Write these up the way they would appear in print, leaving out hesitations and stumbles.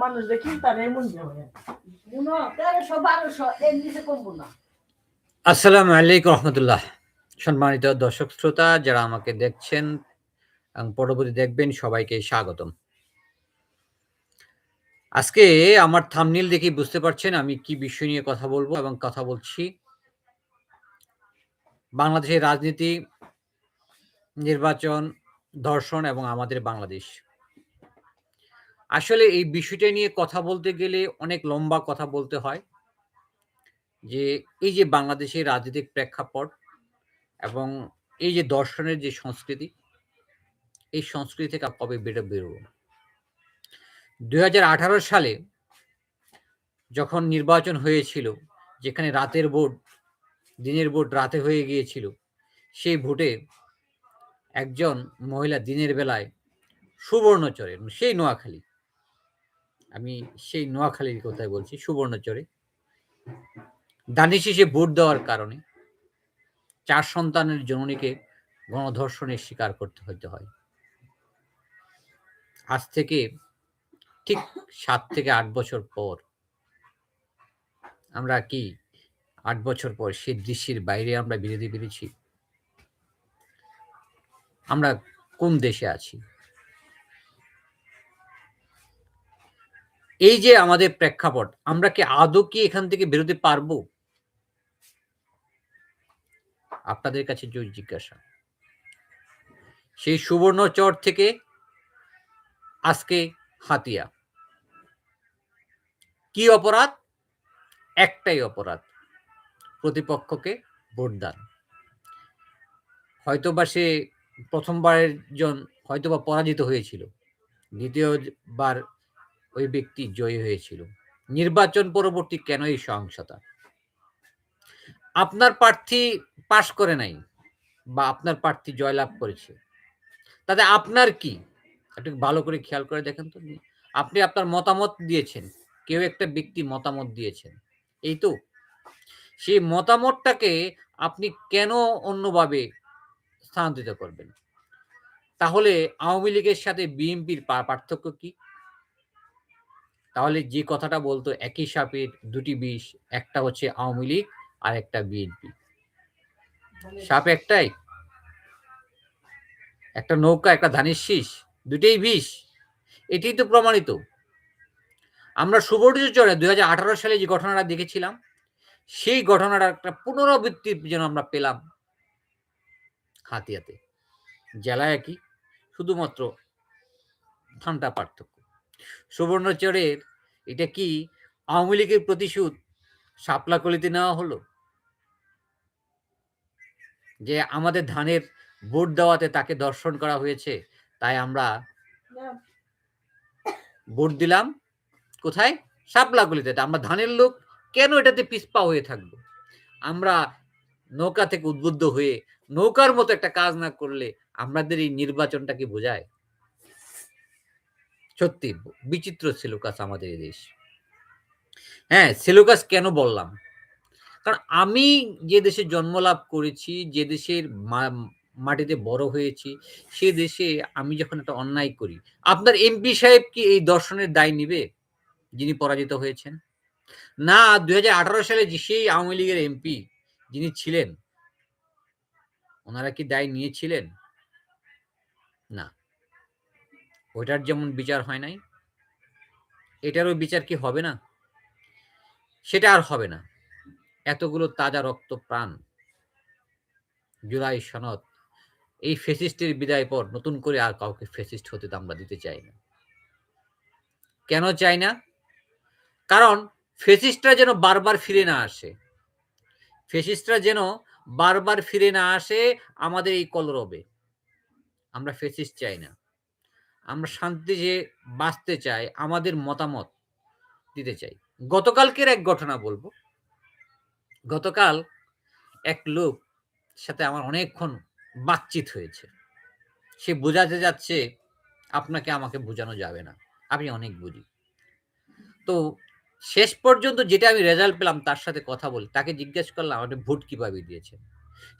মানুষ দেখি তার এমন আসসালামু আলাইকুম রহমতুল্লাহ। সম্মানিত দর্শক শ্রোতা যারা আমাকে দেখছেন এবং পরবর্তী দেখবেন, সবাইকে স্বাগতম। আজকে আমার থাম্বনেইল দেখে বুঝতে পারছেন আমি কি বিষয় নিয়ে কথা বলবো এবং কথা বলছি বাংলাদেশের রাজনীতি, নির্বাচন, ধর্ষণ এবং আমাদের বাংলাদেশ। আসলে এই বিষয়টা নিয়ে কথা বলতে গেলে অনেক লম্বা কথা বলতে হয়, যে এই যে বাংলাদেশের রাজনৈতিক প্রেক্ষাপট এবং এই যে দর্শনের যে সংস্কৃতি, এই সংস্কৃতি থেকে কবে বেরোবো। 2018 সালে যখন নির্বাচন হয়েছিল, যেখানে রাতের ভোট দিনের ভোট রাতে হয়ে গিয়েছিল, সেই ভোটে একজন মহিলা দিনের বেলায় সুবর্ণচরে, সেই নোয়াখালী, আমি সেই নোয়াখালীর কথাই বলছি, সুবর্ণচরে দানিশিসে ভোট দেওয়ার কারণে 4 সন্তানের জননীকে গণধর্ষণের শিকার করতে হতে হয়। আজ থেকে ঠিক 7 থেকে 8 বছর পর আমরা কি 8 বছর পর সেই দৃশ্যের বাইরে আমরা বিরোধী পেরেছি? আমরা কোন দেশে আছি? এই যে আমাদের প্রেক্ষাপট, আমরা কি আদৌ কি এখান থেকে বেরোতে পারবো? আপনাদের কাছে জিজ্ঞাসা। সেই সুবর্ণচর থেকে আজকে হাতিয়া। কি অপরাধ? একটাই অপরাধ, প্রতিপক্ষকে ভোট দান। হয়তোবা সে প্রথমবারের জন হয়তোবা পরাজিত হয়েছিল, দ্বিতীয়বার ওই ব্যক্তি জয়ী হয়েছিল। নির্বাচন পরবর্তী কেন এই সহিংসতা? আপনার প্রার্থী পাশ করে নাই বা আপনার প্রার্থী জয়লাভ করেছে, তাতে আপনার কি? একটু ভালো করে খেয়াল করে দেখেন তো। আপনি আপনার মতামত দিয়েছেন, কেউ একটা ব্যক্তি মতামত দিয়েছেন, এই তো। সেই মতামতটাকে আপনি কেন অন্যভাবে স্থানান্তরিত করবেন? তাহলে আওয়ামী লীগের সাথে বিএনপির পার্থক্য কি? তাহলে যে কথাটা বলতো একই সাপের দুটি বিষ, একটা হচ্ছে আওয়ামী লীগ আর একটা বিএনপি। সাপ একটাই, একটা নৌকা, একটা ধানের শীষ, দুটেই বিষ। এটাই তো প্রমাণিত। আমরা সুবর্ণচরে 2018 সালে যে ঘটনাটা দেখেছিলাম, সেই ঘটনাটার একটা পুনরাবৃত্তি যেন আমরা পেলাম হাতিয়াতে। জেলা একই, শুধুমাত্র ঠান্ডা পার্থক্য। সুবর্ণচরের এটা কি আওয়ামী লীগের প্রতিশোধ শাপলাকলিতে নেওয়া হলো? যে আমাদের ধানের ভোট দেওয়াতে তাকে দর্শন করা হয়েছে, তাই আমরা ভোট দিলাম কোথায়? শাপলাকলিতে। আমরা ধানের লোক, কেন এটাতে পিছপা হয়ে থাকবো? আমরা নৌকা থেকে উদ্বুদ্ধ হয়ে নৌকার মতো একটা কাজ না করলে আমাদের এই নির্বাচনটা কি বোঝায়? সত্যি বিচিত্র সিলুকাস আমাদের এই দেশ। হ্যাঁ, সিলুকাস কেন বললাম? কারণ আমি যে দেশে জন্ম লাভ করেছি, যে দেশের মাটিতে বড় হয়েছি, সে দেশে আমি যখন একটা অন্যায় করি, আপনার এমপি সাহেব কি এই দর্শনের দায় নিবে, যিনি পরাজিত হয়েছেন? না, 2018 সালে সেই আওয়ামী লীগের এমপি যিনি ছিলেন, ওনারা কি দায় নিয়েছিলেন? না। ওইটার যেমন বিচার হয় নাই, এটারও বিচার কি হবে না? সেটা আর হবে না। এতগুলো তাজা রক্ত প্রাণ, জুলাই সনদ, এই ফ্যাসিস্টের বিদায় পর নতুন করে আর কাউকে ফ্যাসিস্ট হতে আমরা দিতে চাই না। কেন চাই না? কারণ ফ্যাসিস্টরা যেন বারবার ফিরে না আসে। ফ্যাসিস্টরা যেন বারবার ফিরে না আসে আমাদের এই কলরবে। আমরা ফ্যাসিস্ট চাই না। আমরা শান্তিতে বাঁচতে চাই, আমাদের মতামত দিতে চাই। গতকালকের এক ঘটনা বলবো। গতকাল এক লোক সাথে আমার অনেকক্ষণ বাতচিত হয়েছে। সে বোঝাতে যাচ্ছে আপনাকে আমাকে বোঝানো যাবে না, আমি অনেক বুঝি। তো শেষ পর্যন্ত যেটা আমি রেজাল্ট পেলাম, তার সাথে কথা বলে তাকে জিজ্ঞেস করলাম আপনি ভোট কিভাবে দিয়েছেন।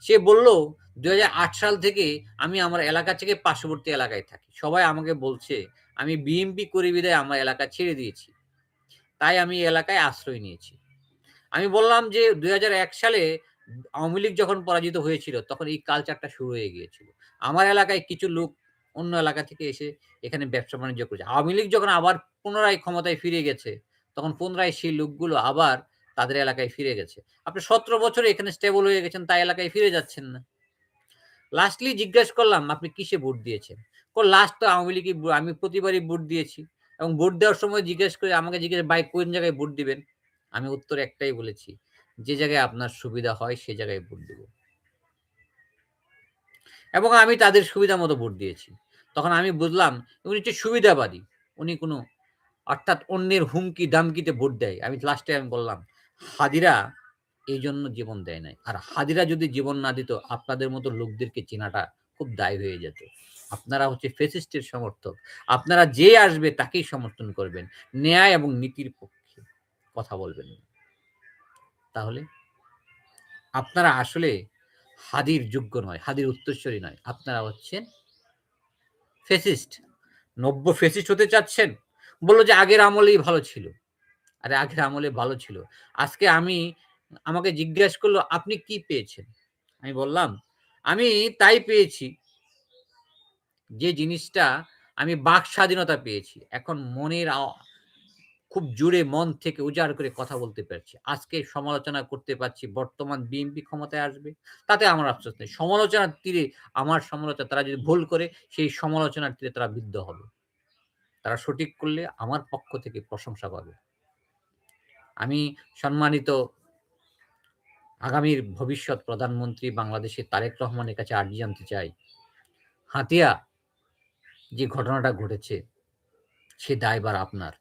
সে বলল ২০০৮ সাল থেকে আমি আমার এলাকা থেকে পার্শ্ববর্তী এলাকায় থাকি। সবাই আমাকে বলছে আমি বিএমপি করি বিধায় আমার এলাকা ছেড়ে দিয়েছি। তাই আমি এই এলাকায় আশ্রয় নিয়েছি। আমি বললাম যে ২০০১ সালে আওয়ামী লীগ যখন পরাজিত হয়েছিল তখন এই কালচারটা শুরু হয়ে গিয়েছিল। আমার এলাকায় কিছু লোক অন্য এলাকা থেকে এসে এখানে ব্যবসা-বাণিজ্য করেছে। আওয়ামী লীগ যখন আবার পুনরায় ক্ষমতায় ফিরে গেছে, তখন পুনরায় সেই লোকগুলো আবার তাদের এলাকায় ফিরে গেছে। আপনি ১৭ বছরে এখানে স্টেবল হয়ে গেছেন, তাই এলাকায় ফিরে যাচ্ছেন না। লাস্টলি জিজ্ঞেস করলাম, "আপনি কিসে ভোট দিয়েছেন?" লাস্ট তো আওয়ামী লীগই আমি প্রতিবারই ভোট দিয়েছি এবং ভোট দেওয়ার সময় জিজ্ঞেস করে আমাকে জিজ্ঞেস ভাই কোন জায়গায় ভোট দিবেন? আমি উত্তর একটাই বলেছি, "যে জায়গায় আপনার সুবিধা হয় সে জায়গায় ভোট দিব।" এবং আমি তাদের সুবিধা মতো ভোট দিয়েছি। তখন আমি বুঝলাম উনি হচ্ছে সুবিধাবাদী। উনি কোনো অর্থাৎ অন্যের হুমকি-দামকিতে ভোট দেয়। আমি বললাম, "হাদিরা এইজন্য জীবন দেয় নাই। আর হাদিরা যদি জীবন না দিত আপনাদের মতো লোকদেরকে চেনাটা খুব দায় হয়ে যেত। আপনারা হচ্ছে ফ্যাসিস্টের সমর্থক। আপনারা যে আসবে তাকেই সমর্থন করবেন। ন্যায় এবং নীতির পক্ষে কথা বলবেন না। তাহলে আপনারা আসলে হাদির যোগ্য নয়, হাদির উত্তরসূরি নয়। আপনারা হচ্ছেন ফ্যাসিস্ট। নব্য ফ্যাসিস্ট হতে চাচ্ছেন? বলল যে আগের আমলেই ভালো ছিল। আরে আগের আমলে ভালো ছিল। আজকে আমাকে জিজ্ঞেস করল, "আপনি কি পেয়েছেন?" আমি বললাম, "আমি তাই পেয়েছি যে জিনিসটা আমি বাক স্বাধীনতা পেয়েছি। এখন মনের খুব জোরে মন থেকে উজাড় করে কথা বলতে পারছি। আজকে সমালোচনা করতে পারছি বর্তমান বিএনপি ক্ষমতায় আসবে। তাতে আমার আফসোস নেই। সমালোচনার তীরে আমার সমালোচনা তারা যদি ভুল করে সেই সমালোচনার তীরে তারা বিদ্ধ হবে। তারা সঠিক করলে আমার পক্ষ থেকে প্রশংসা পাবে।" আমি সম্মানিত আগামীর ভবিষ্যৎ প্রধানমন্ত্রী বাংলাদেশের তারেক রহমানের কাছে আর্জি জানতে চাই। হাতিয়া যে ঘটনাটা ঘটেছে সে দায়ভার আপনার।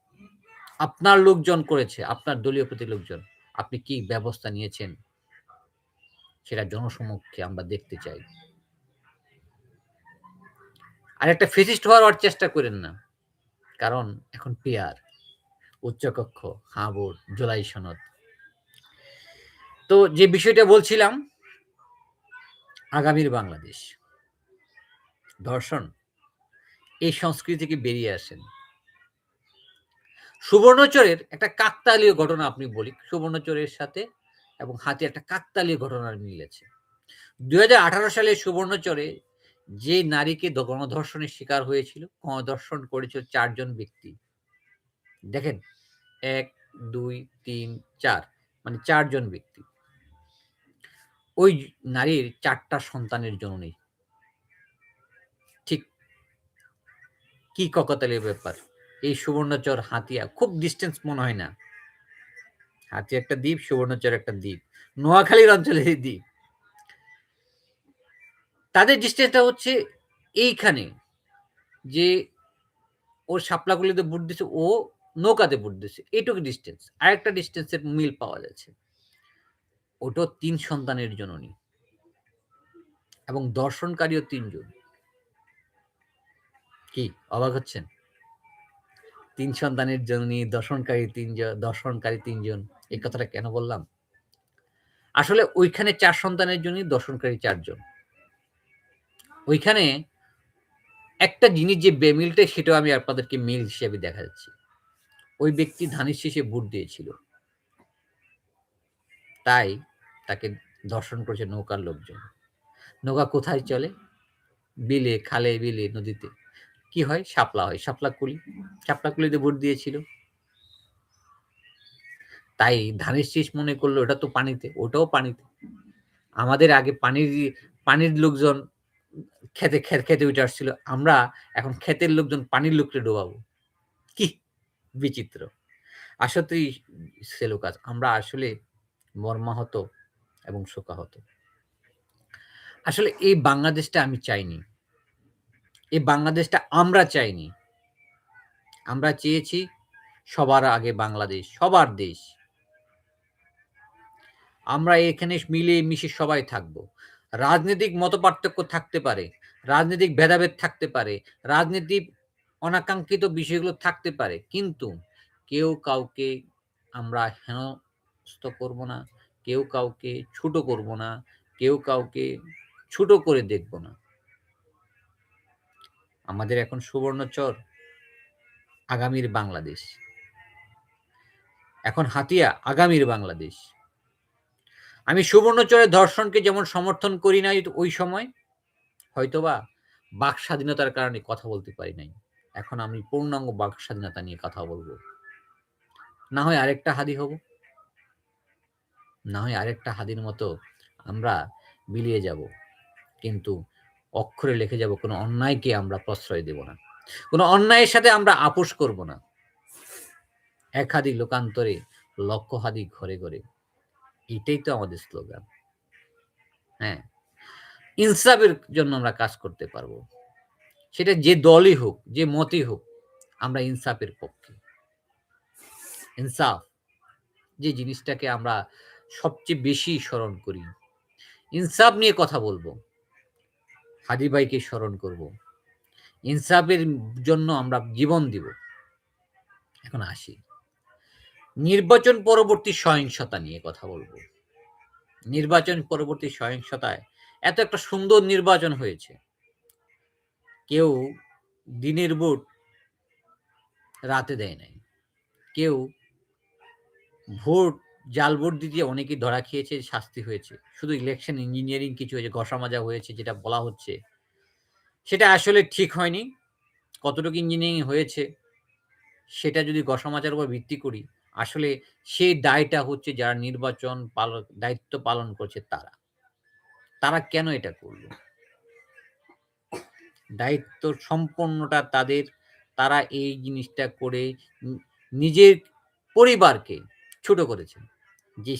আপনার লোকজন করেছে, আপনার দলীয় প্রতি লোকজন। আপনি কি ব্যবস্থা নিয়েছেন সেটা জনসমক্ষে আমরা দেখতে চাই। আরেকটা ফ্যাসিস্ট হওয়ার চেষ্টা করেন না। কারণ এখন পিআর, উচ্চকক্ষ, হাবুর, জুলাই সনদ। তো যে বিষয়টা বলছিলাম আগামীর বাংলাদেশ। ধর্ষণ এই সংস্কৃতি থেকে বেরিয়ে আসেন। সুবর্ণচরের একটা কাকতালীয় ঘটনা আপনি বলি। সুবর্ণচরের সাথে এবং হাতিয়ার একটা কাকতালীয় ঘটনার মিল আছে। ২০১৮ সালে সুবর্ণচরে যে নারীকে গণধর্ষণের শিকার হয়েছিল, গণধর্ষণ করেছিল ৪ জন ব্যক্তি। দেখেন ১, ২, ৩, ৪ মানে ৪ জন ব্যক্তি। ওই নারীর ৪ টা সন্তানের জননী। ঠিক কি ককাতালীয় ব্যাপার। এই সুবর্ণচর, হাতিয়া খুব ডিসট্যান্স মনে হয় না। হাতিয়া একটা দ্বীপ, সুবর্ণচর একটা দ্বীপ। নোয়াখালীর অঞ্চলেরই দ্বীপ। তাদের ডিসট্যান্সটা হচ্ছে এইখানে যে ও শাপলাগুলিতে বুট দিছে, ও নৌকাতে বুট দিছে। এইটুকু ডিসট্যান্স। আরেকটা ডিসট্যান্সের মিল পাওয়া যাচ্ছে। ওটাও ৩ সন্তানের জননী এবং দর্শনকারীও ৩ জন। কি অবাক হচ্ছেন? ৩ সন্তানের জননী, দর্শনকারী ৩ জন। এই কথাটা কেন বললাম? আসলে ওইখানে ৪ সন্তানের জন্যই দর্শনকারী ৪ জন। ওইখানে একটা জিনিস যে মিলটা সেটাও আমি আপনাদেরকে মিল হিসেবে দেখাচ্ছি। ওই ব্যক্তি ধানের শীষে ভোট দিয়েছিল। তাই তাকে দর্শন করেছে নৌকার লোকজন। নৌকা কোথায় চলে? বিলে, খালে, বিলে, নদীতে। কি হয়? শাপলা হয়। শাপলাকুলিতে ভোট দিয়েছিল। তাই ধানের শীষ মনে করলো ওটা তো পানিতে, ওটাও পানিতে। আমাদের আগে পানির লোকজন খেতে উঠে আসছিল। আমরা এখন ক্ষেতের লোকজন পানির লোককে ডোবাবো। কি বিচিত্র! আসলেই সেলুকাস আমরা আসলে মর্মাহত এবং শোকাহত। আসলে এই বাংলাদেশটা আমি চাইনি। এই বাংলাদেশটা আমরা চাইনি। আমরা চেয়েছি সবার আগে বাংলাদেশ, সবার দেশ। আমরা এখানে মিলেমিশে সবাই থাকবো। রাজনৈতিক মতপার্থক্য থাকতে পারে, রাজনৈতিক ভেদাভেদ থাকতে পারে, রাজনীতি অনাকাঙ্ক্ষিত বিষয়গুলো থাকতে পারে। কিন্তু কেউ কাউকে আমরা হেনস্থ করব না, কেউ কাউকে ছোট করব না, কেউ কাউকে ছোট করে দেখব না। আমাদের এখন সুবর্ণচর আগামীর বাংলাদেশ। এখন হাতিয়া আগামীর বাংলাদেশ। আমি সুবর্ণচরের ধর্ষণকে যেমন সমর্থন করি নাই ওই সময়, হয়তোবা বাক স্বাধীনতার কারণে কথা বলতে পারি নাই। এখন আমি পূর্ণাঙ্গ বাক স্বাধীনতা নিয়ে কথা বলব। না হয় আরেকটা হাদি হব, না হয় আরেকটা হাদির মতো আমরা বিলিয়ে যাব, কিন্তু অক্ষরে লিখে যাব কোনো অন্যায়কে আমরা প্রশ্রয় দেব না, কোনো অন্যায়ের সাথে আমরা আপোষ করব না। এক হাদি লোকান্তরে লক্ষ হাদি ঘরে ঘরে, এটাই তো আমাদের স্লোগান। হ্যাঁ, ইনসাফের জন্য আমরা কাজ করতে পারবো, সেটা যে দলই হোক, যে মতই হোক, আমরা ইনসাফের পক্ষে। ইনসাফ যে জিনিসটাকে আমরা সবচেয়ে বেশি স্মরণ করি, ইনসাফ নিয়ে কথা বলবো, হাদি ভাইকে স্মরণ করব, ইনসাফের জন্য আমরা জীবন দিব। এখন আসি নির্বাচন পরবর্তী সহিংসতা নিয়ে কথা বলবো। নির্বাচন পরবর্তী সহিংসতায় এত একটা সুন্দর নির্বাচন হয়েছে, কেউ দিনের ভোট রাতে দেয় নাই, কেউ ভোট জাল ভোট দিতে অনেকেই ধরা খেয়েছে, শাস্তি হয়েছে। শুধু ইলেকশন ইঞ্জিনিয়ারিং কিছু হয়েছে, ঘষা মাজা হয়েছে, যেটা বলা হচ্ছে সেটা আসলে ঠিক হয়নি। কতটুকু ইঞ্জিনিয়ারিং হয়েছে সেটা যদি ঘষা মাজার উপর ভিত্তি করি, আসলে সেই দায়টা হচ্ছে যারা নির্বাচন দায়িত্ব পালন করছে তারা কেন এটা করলো? দায়িত্ব সম্পূর্ণটা তাদের। তারা এই জিনিসটা করে নিজের পরিবারকে ছোট করেছেন। যে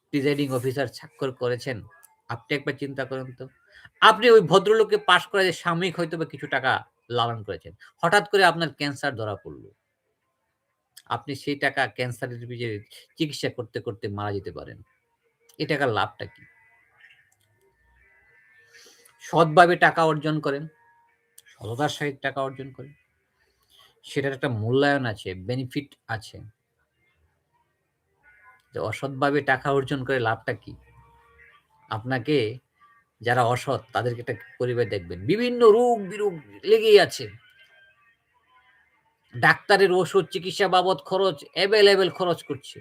প্রিজাইডিং অফিসার স্বাক্ষর করেছেন, আপনি একবার চিন্তা করেন তো। আপনি ওই ভদ্রলোককে পাশ করে সাময়িক হয়তোবা কিছু টাকা লালন করেছেন। হঠাৎ করে আপনার ক্যান্সার ধরা পড়ল। আপনি সেই টাকা ক্যান্সারের চিকিৎসা করতে, করতে মারা যেতে পারেন। এই টাকার লাভটা কি? সৎভাবে টাকা অর্জন করেন, সততার সহিত টাকা অর্জন করেন। সেটার একটা মূল্যায়ন আছে, বেনিফিট আছে। যে অসৎভাবে টাকা অর্জন করে লাভটা কি? আপনাকে যারা অসৎ তাদেরকে একটা পরিবার দেখবেন, বিভিন্ন রোগ-বিরোগ লেগেই আছে। ডাক্তারের ওষুধ, চিকিৎসা বাবদ খরচ এভেইলেবল খরচ করছে।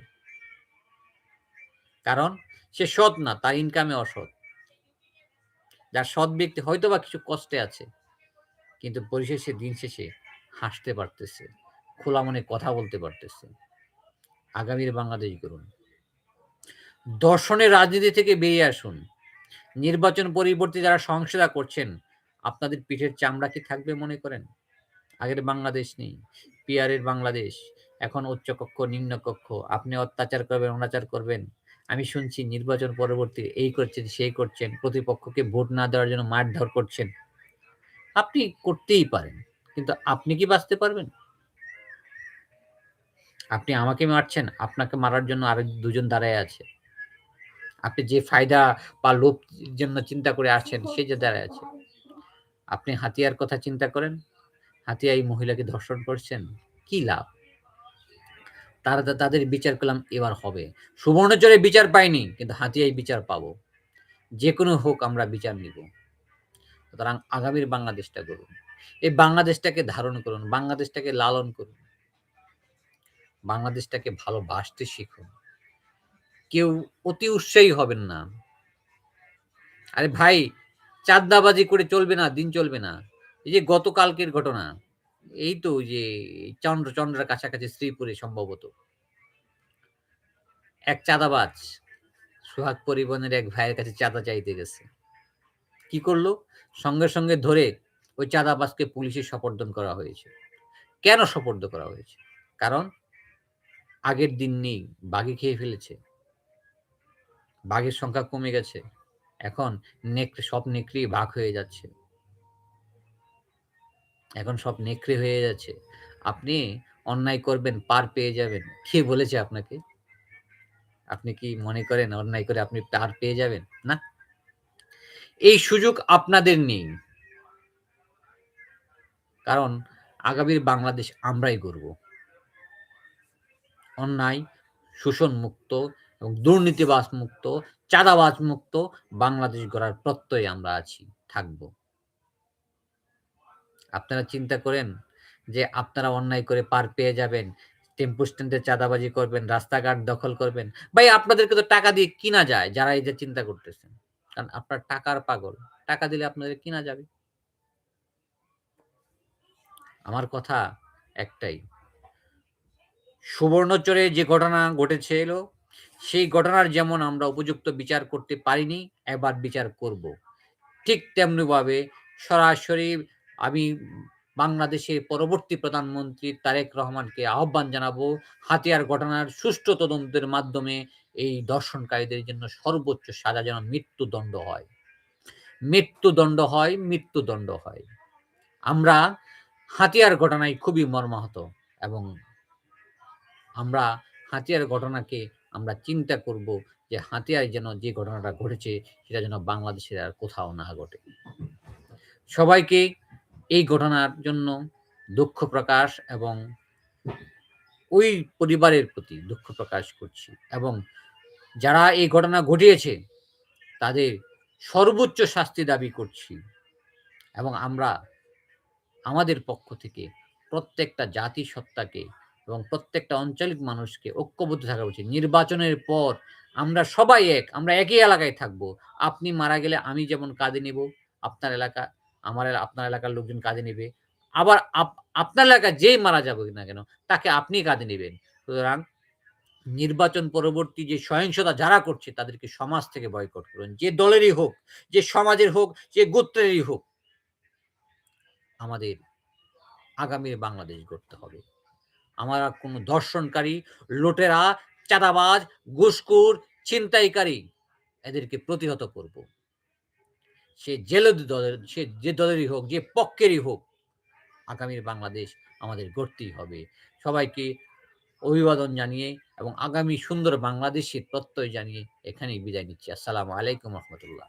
কারণ সে সৎ না, তার ইনকামে অসৎ। যার সৎ ব্যক্তি হয়তোবা কিছু কষ্টে আছে, কিন্তু পরিশেষে দিন শেষে হাসতে পারতেছে, খোলা মনে কথা বলতে পারতেছে। আগামীর বাংলাদেশ গড়ুন। দর্শনের রাজনীতি থেকে বেরিয়ে আসুন। নির্বাচন পরিবর্তে যারা সহিংসতা করছেন, আপনাদের পিঠের চামড়া কি থাকবে মনে করেন? আগের বাংলাদেশ নেই, পিয়ারের বাংলাদেশ। এখন উচ্চকক্ষ নিম্নকক্ষ, আপনি অত্যাচার করবেন, অনাচার করবেন। আমি শুনছি নির্বাচন পরবর্তী এই করছেন, সেই করছেন, প্রতিপক্ষকে ভোট না দেওয়ার জন্য মারধর করছেন। আপনি করতেই পারেন, কিন্তু আপনি কি বাঁচতে পারবেন? আপনি আমাকে মারছেন, আপনাকে মারার জন্য আরো দুজন দাঁড়ায় আছে। আপনি যে ফায়দা বা লোভ জন্য চিন্তা করে আসছেন, সে যে দাঁড়ায় আছে। আপনি হাতিয়ার কথা চিন্তা করেন, হাতিয়া এই মহিলাকে ধর্ষণ করছেন, কি লাভ? তাদের বিচার করলাম এবার হবে। সুবর্ণচরে বিচার পাইনি, কিন্তু হাতিয়ায় বিচার পাবো। যে কোনো হোক আমরা বিচার নিব। সুতরাং আগামীর বাংলাদেশটা গড়ুন। এই বাংলাদেশটাকে ধারণ করুন, বাংলাদেশটাকে লালন করুন, বাংলাদেশটাকে ভালোবাসতে শিখুন। কেউ অতি উৎসাহী হবেন না। আরে ভাই, চাঁদাবাজি করে চলবে না, দিন চলবে না। এই যে গতকালকের ঘটনা, এই তো যে চন্দ্রের কাছাকাছি শ্রীপুরে সম্ভবত এক চাঁদাবাজ সোহাগ পরিবহনের এক ভাইয়ের কাছে চাঁদা চাইতে গেছে। কি করলো? সঙ্গে সঙ্গে ধরে ওই চাঁদাবাজকে পুলিশে সোপর্দ করা হয়েছে। কেন সোপর্দ করা হয়েছে? কারণ আগের দিন নেই, বাঘে খেয়ে ফেলেছে। বাঘের সংখ্যা কমে গেছে। এখন সব নেকড়েই বাঘ হয়ে যাচ্ছে। এখন সব নেকড়ে হয়ে যাচ্ছে। আপনি অন্যায় করবেন, পার পেয়ে যাবেন। কে বলেছে আপনাকে? আপনি কি মনে করেন অন্যায় করে আপনি পার পেয়ে যাবেন? না। এই সুযোগ আপনাদের নেই। কারণ আগামীর বাংলাদেশ আমরাই গড়ব। অন্যায়, শোষণ মুক্ত, এবং দুর্নীতিবাজ মুক্ত, চাঁদাবাজ মুক্ত বাংলাদেশ গড়ার প্রত্যয়ে আমরা আছি, থাকব। আপনারা চিন্তা করেন যে আপনারা অন্যায় করে পার পেয়ে যাবেন, টেম্পো স্ট্যান্ডে চাঁদাবাজি করবেন, রাস্তাঘাট দখল করবেন। ভাই আপনাদেরকে তো টাকা দিয়ে কিনা যায় যারা এই যে চিন্তা করতেছেন। কারণ আপনারা টাকার পাগল। টাকা দিলে আপনাদের কিনা যাবে। আমার কথা একটাই। সুবর্ণচরে যে ঘটনা ঘটেছিল, সেই ঘটনার যেমন আমরা উপযুক্ত বিচার করতে পারিনি, এবার বিচার করব। ঠিক তেমনিভাবে সরাসরি আমি বাংলাদেশের পরবর্তী প্রধানমন্ত্রী তারেক রহমানকে আহ্বান জানাবো, হাতিয়ার ঘটনার সুষ্ঠু তদন্তের মাধ্যমে এই ধর্ষণকারীদের জন্য সর্বোচ্চ সাজা যেন মৃত্যুদণ্ড হয়। মৃত্যুদণ্ড হয়, মৃত্যুদণ্ড হয়। আমরা হাতিয়ার ঘটনায় খুবই মর্মাহত এবং আমরা হাতিয়ার ঘটনাকে আমরা চিন্তা করব যে হাতিয়ায় যেন যে ঘটনাটা ঘটেছে সেটা যেন বাংলাদেশের আর কোথাও না ঘটে। সবাইকে এই ঘটনার জন্য দুঃখ প্রকাশ এবং ওই পরিবারের প্রতি দুঃখ প্রকাশ করছি এবং যারা এই ঘটনা ঘটিয়েছে তাদের সর্বোচ্চ শাস্তি দাবি করছি এবং আমরা আমাদের পক্ষ থেকে প্রত্যেকটা জাতিসত্তাকে এবং প্রত্যেকটা আঞ্চলিক মানুষকে ঐক্যবদ্ধ থাকা উচিত। নির্বাচনের পর আমরা সবাই এক, আমরা একই এলাকায় থাকবো। আপনি মারা গেলে আমি যেমন কাঁধে নিব, আপনার এলাকা আপনার এলাকার লোকজন কাঁধে নিবে। আবার আপনার এলাকায় যেই মারা যাবে না কেন তাকে আপনি কাঁধে নিবেন। সুতরাং নির্বাচন পরবর্তী যে সহিংসতা যারা করছে তাদেরকে সমাজ থেকে বয়কট করুন। যে দলেরই হোক, যে সমাজের হোক, যে গোত্রেরই হোক। আমাদের আগামীর বাংলাদেশ গড়তে হবে। আমরা কোনো ধর্ষণকারী, লুটেরা, চাঁদাবাজ, ঘুষখোর, ছিনতাইকারী এদেরকে প্রতিহত করব। সে যে দলেরই হোক, যে পক্ষেরই হোক, আগামীর বাংলাদেশ আমাদের গড়তেই হবে। সবাইকে অভিবাদন জানিয়ে এবং আগামী সুন্দর বাংলাদেশের প্রত্যয় জানিয়ে এখানেই বিদায় নিচ্ছি। আসসালামু আলাইকুম রহমতুল্লাহ।